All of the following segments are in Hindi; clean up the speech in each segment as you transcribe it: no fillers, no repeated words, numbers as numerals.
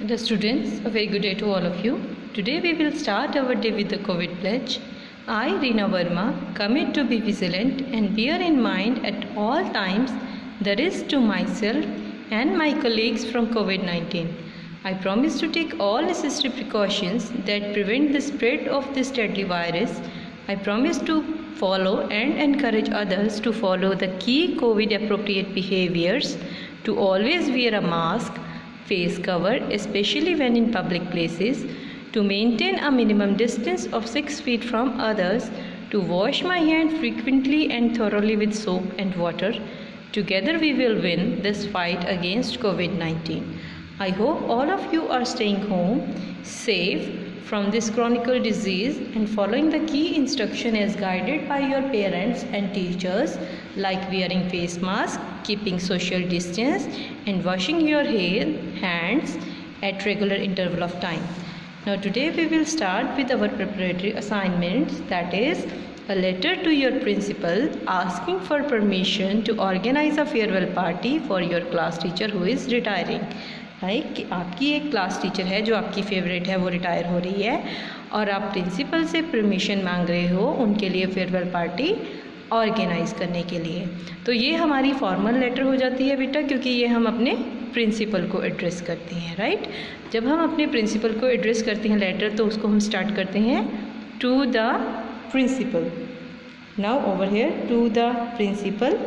The students, a very good day to all of you. Today we will start our day with the COVID pledge. I, Reena Verma, commit to be vigilant and bear in mind at all times the risk to myself and my colleagues from COVID-19. I promise to take all necessary precautions that prevent the spread of this deadly virus. I promise to follow and encourage others to follow the key COVID appropriate behaviors, to always wear a mask, face cover, especially when in public places, to maintain a minimum distance of 6 feet from others, to wash my hands frequently and thoroughly with soap and water. Together we will win this fight against COVID-19. I hope all of you are staying home, safe from this chronic disease and following the key instruction as guided by your parents and teachers, like wearing face mask, keeping social distance and washing your hands at regular interval of time. Now today we will start with our preparatory assignments, that is a letter to your principal asking for permission to organize a farewell party for your class teacher who is retiring. कि आपकी एक क्लास टीचर है जो आपकी फेवरेट है, वो रिटायर हो रही है और आप प्रिंसिपल से परमिशन मांग रहे हो उनके लिए फेयरवेल पार्टी ऑर्गेनाइज़ करने के लिए। तो ये हमारी फॉर्मल लेटर हो जाती है बेटा, क्योंकि ये हम अपने प्रिंसिपल को एड्रेस करते हैं, राइट। जब हम अपने प्रिंसिपल को एड्रेस करते हैं लेटर, तो उसको हम स्टार्ट करते हैं to the principal. Now over here, to the principal,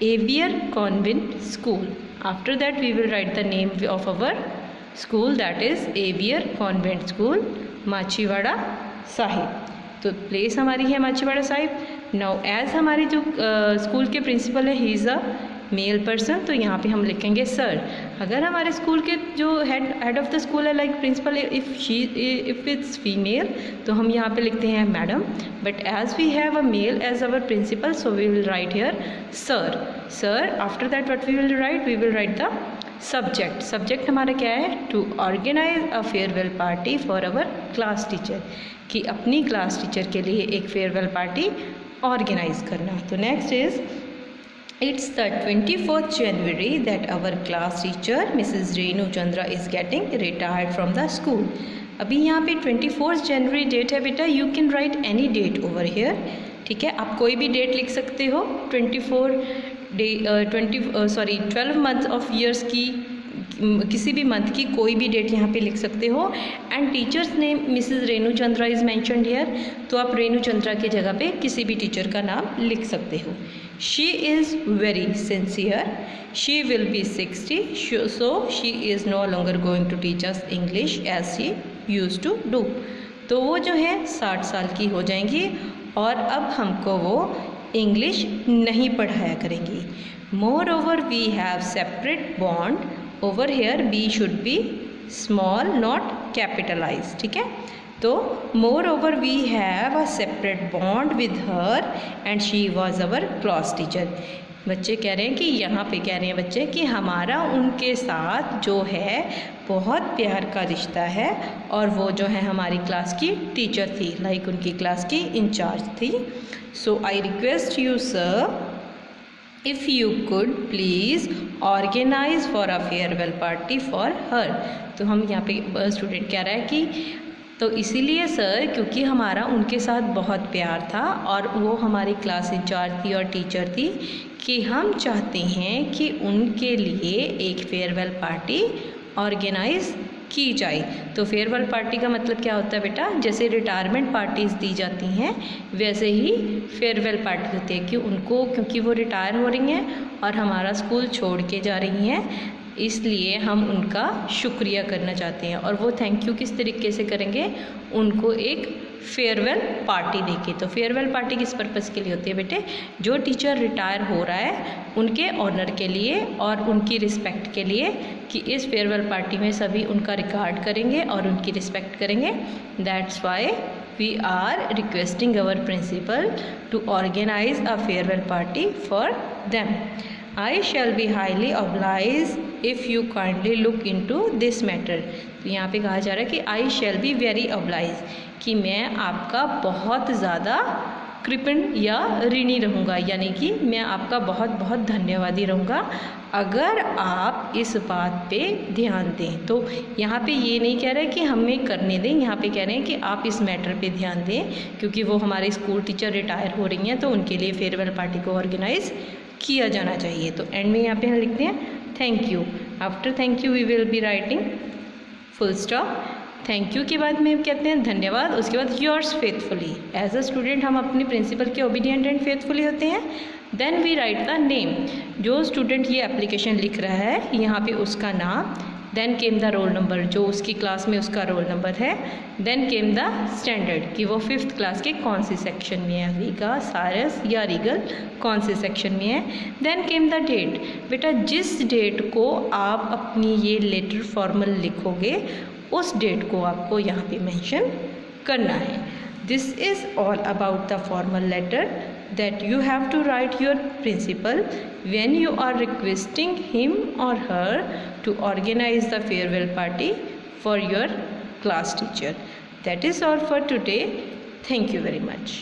एवियर convent school. After that we will write the name of our school, that is Avier Convent School, Machhiwara Sahib. तो प्लेस हमारी है माछीवाड़ा साहिब। नाउ एज हमारे जो स्कूल के प्रिंसिपल है, he is a male person, तो यहाँ पे हम लिखेंगे सर। अगर हमारे स्कूल के जो हेड ऑफ द स्कूल है, like principal, if it's female, तो हम यहाँ पे लिखते हैं madam. But as we have a male as our principal, so we will write here sir. Sir, after that what we will write the subject. Subject हमारा क्या है? To organise a farewell party for our class teacher, कि अपनी क्लास टीचर के लिए एक फेयरवेल पार्टी ऑर्गेनाइज करना। तो next is, it's the 24th January that our class teacher Mrs. Renu Chandra is getting retired from the school. अभी यहाँ पे 24th January डेट है बेटा, you can write any date over here, ठीक है। आप कोई भी डेट लिख सकते हो। 12 मंथ ऑफ ईयर्स की किसी भी मंथ की कोई भी डेट यहाँ पे लिख सकते हो। And teachers name Mrs Renu Chandra is mentioned here, तो आप रेनू चंद्रा की जगह पे किसी भी टीचर का नाम लिख सकते हो। She is very sincere, she will be 60, so she is no longer going to teach us English as she use to do. तो वो जो है 60 साल की हो जाएंगी और अब हमको वो इंग्लिश नहीं पढ़ाया करेंगी। Moreover we have separate bond, over here be should be small not capitalize, ठीक है। तो moreover we have a separate bond with her and she was our class teacher. बच्चे कह रहे हैं कि यहाँ पे कह रहे हैं बच्चे कि हमारा उनके साथ जो है बहुत प्यार का रिश्ता है और वो जो है हमारी क्लास की टीचर थी, लाइक उनकी क्लास की इंचार्ज थी। So I request you sir, if you could please organize for a farewell party for her। तो हम यहाँ पे स्टूडेंट कह रहा है कि तो इसीलिए सर, क्योंकि हमारा उनके साथ बहुत प्यार था और वो हमारी क्लास इंचार्ज थी और टीचर थी, कि हम चाहते हैं कि उनके लिए एक फेयरवेल पार्टी ऑर्गेनाइज की जाए। तो फेयरवेल पार्टी का मतलब क्या होता है बेटा? जैसे रिटायरमेंट पार्टीज़ दी जाती हैं वैसे ही फेयरवेल पार्टी होती है, कि उनको, क्योंकि वो रिटायर हो रही हैं और हमारा स्कूल छोड़ के जा रही हैं, इसलिए हम उनका शुक्रिया करना चाहते हैं। और वो थैंक यू किस तरीके से करेंगे? उनको एक फेयरवेल पार्टी देके। तो फेयरवेल पार्टी किस पर्पज़ के लिए होती है बेटे? जो टीचर रिटायर हो रहा है उनके ऑनर के लिए और उनकी रिस्पेक्ट के लिए, कि इस फेयरवेल पार्टी में सभी उनका रिगार्ड करेंगे और उनकी रिस्पेक्ट करेंगे। That's why we are requesting our principal to organise a farewell party for them. I shall be highly oblige if you kindly look into this matter. तो यहाँ पे कहा जा रहा है कि I shall be very oblige, कि मैं आपका बहुत ज़्यादा कृपण या ऋणी रहूँगा, यानी कि मैं आपका बहुत बहुत धन्यवादी रहूँगा अगर आप इस बात पे ध्यान दें। तो यहाँ पे ये नहीं कह रहा है कि हमें करने दें, यहाँ पे कह रहे हैं कि आप इस मैटर पे ध्यान दें, क्योंकि वो हमारे स्कूल टीचर रिटायर हो रही हैं तो उनके लिए फेयरवेल पार्टी को ऑर्गेनाइज किया जाना चाहिए। तो एंड में यहाँ पे हम लिखते हैं thank you. After thank you we will be writing full stop. Thank you के बाद में कहते हैं धन्यवाद, उसके बाद yours faithfully. As a student हम अपने प्रिंसिपल के ओबीडियंट एंड फेथफुली होते हैं। Then we write the name, जो स्टूडेंट ये एप्लीकेशन लिख रहा है यहाँ पे उसका नाम। Then came the roll number, जो उसकी क्लास में उसका रोल नंबर है। देन केम द स्टैंडर्ड, कि वो 5th क्लास के कौन सी सेक्शन में है, रीगा, सारस या रीगल, कौन से सेक्शन में है। देन केम द डेट, बेटा जिस डेट को आप अपनी ये लेटर फॉर्मल लिखोगे उस डेट को आपको यहाँ पे मेंशन करना है। This is all about the formal letter that you have to write your principal when you are requesting him or her to organize the farewell party for your class teacher. That is all for today. Thank you very much.